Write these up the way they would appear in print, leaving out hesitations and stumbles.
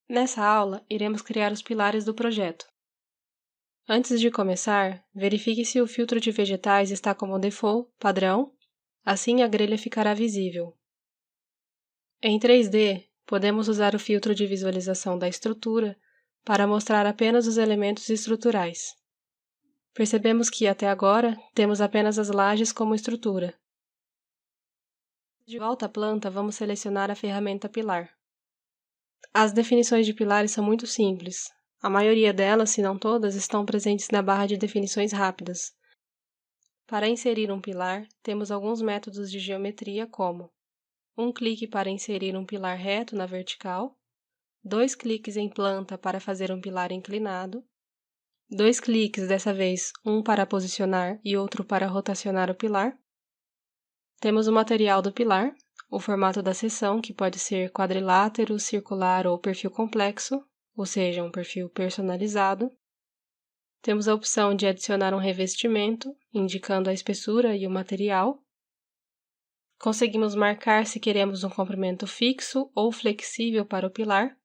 Nessa aula, iremos criar os pilares do projeto. Antes de começar, verifique se o filtro de vegetais está como default, padrão, assim a grelha ficará visível. Em 3D, podemos usar o filtro de visualização da estrutura para mostrar apenas os elementos estruturais. Percebemos que, até agora, temos apenas as lajes como estrutura. De volta à planta, vamos selecionar a ferramenta Pilar. As definições de pilares são muito simples. A maioria delas, se não todas, estão presentes na barra de definições rápidas. Para inserir um pilar, temos alguns métodos de geometria como um clique para inserir um pilar reto na vertical, 2 cliques em planta para fazer um pilar inclinado, 2 cliques, dessa vez, um para posicionar e outro para rotacionar o pilar. Temos o material do pilar, o formato da seção, que pode ser quadrilátero, circular ou perfil complexo, ou seja, um perfil personalizado. Temos a opção de adicionar um revestimento, indicando a espessura e o material. Conseguimos marcar se queremos um comprimento fixo ou flexível para o pilar.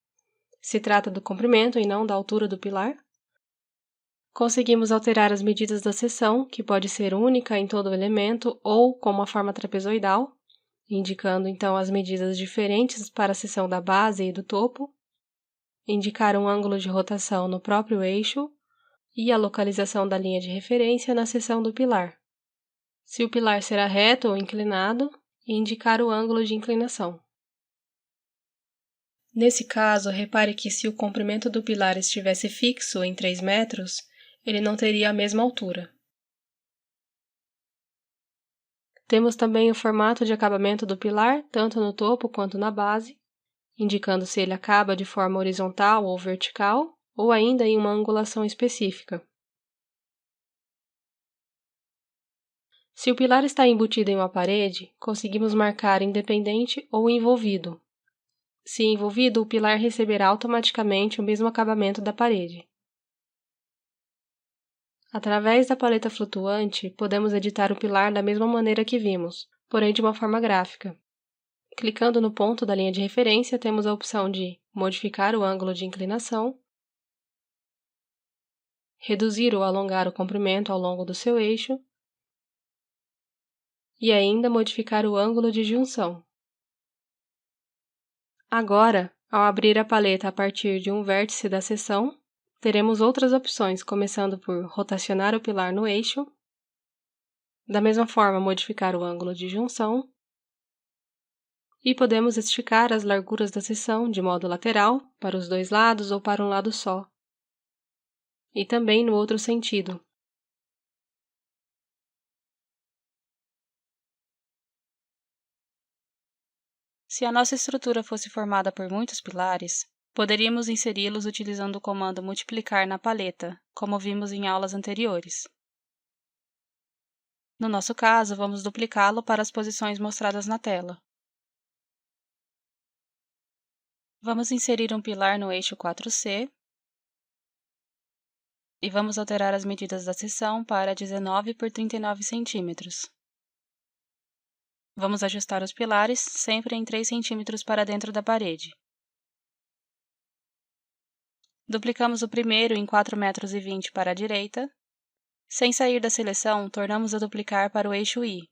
Se trata do comprimento e não da altura do pilar. Conseguimos alterar as medidas da seção, que pode ser única em todo o elemento ou com uma forma trapezoidal, indicando então as medidas diferentes para a seção da base e do topo. Indicar um ângulo de rotação no próprio eixo e a localização da linha de referência na seção do pilar. Se o pilar será reto ou inclinado, e indicar o ângulo de inclinação. Nesse caso, repare que se o comprimento do pilar estivesse fixo em 3 metros, ele não teria a mesma altura. Temos também o formato de acabamento do pilar, tanto no topo quanto na base, indicando se ele acaba de forma horizontal ou vertical, ou ainda em uma angulação específica. Se o pilar está embutido em uma parede, conseguimos marcar independente ou envolvido. Se envolvido, o pilar receberá automaticamente o mesmo acabamento da parede. Através da paleta flutuante, podemos editar o pilar da mesma maneira que vimos, porém de uma forma gráfica. Clicando no ponto da linha de referência, temos a opção de modificar o ângulo de inclinação, reduzir ou alongar o comprimento ao longo do seu eixo, e ainda modificar o ângulo de junção. Agora, ao abrir a paleta a partir de um vértice da seção, teremos outras opções, começando por rotacionar o pilar no eixo, da mesma forma modificar o ângulo de junção, e podemos esticar as larguras da seção de modo lateral, para os dois lados ou para um lado só, e também no outro sentido. Se a nossa estrutura fosse formada por muitos pilares, poderíamos inseri-los utilizando o comando multiplicar na paleta, como vimos em aulas anteriores. No nosso caso, vamos duplicá-lo para as posições mostradas na tela. Vamos inserir um pilar no eixo 4C e vamos alterar as medidas da seção para 19 por 39 centímetros. Vamos ajustar os pilares, sempre em 3 centímetros para dentro da parede. Duplicamos o primeiro em 4,20 metros para a direita. Sem sair da seleção, tornamos a duplicar para o eixo Y.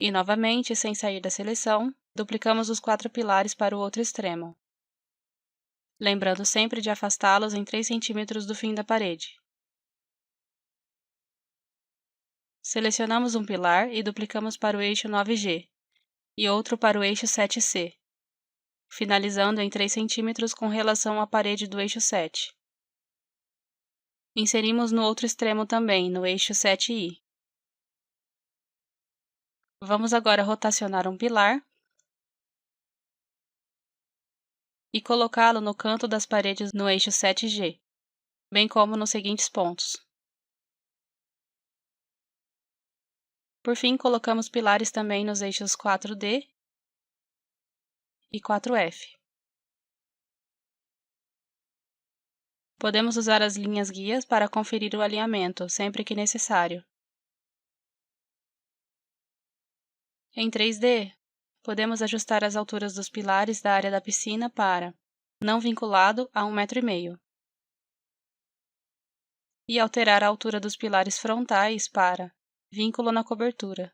E, novamente, sem sair da seleção, duplicamos os 4 pilares para o outro extremo. Lembrando sempre de afastá-los em 3 centímetros do fim da parede. Selecionamos um pilar e duplicamos para o eixo 9G, e outro para o eixo 7C, finalizando em 3 centímetros com relação à parede do eixo 7. Inserimos no outro extremo também, no eixo 7I. Vamos agora rotacionar um pilar e colocá-lo no canto das paredes no eixo 7G, bem como nos seguintes pontos. Por fim, colocamos pilares também nos eixos 4D e 4F. Podemos usar as linhas guias para conferir o alinhamento, sempre que necessário. Em 3D, podemos ajustar as alturas dos pilares da área da piscina para não vinculado a 1,5 m e alterar a altura dos pilares frontais para vínculo na cobertura.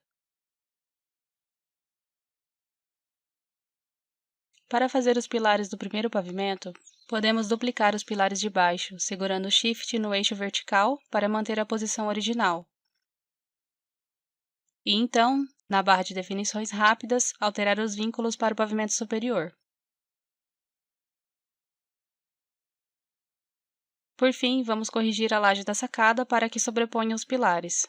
Para fazer os pilares do primeiro pavimento, podemos duplicar os pilares de baixo, segurando Shift no eixo vertical para manter a posição original. E então, na barra de definições rápidas, alterar os vínculos para o pavimento superior. Por fim, vamos corrigir a laje da sacada para que sobreponha os pilares.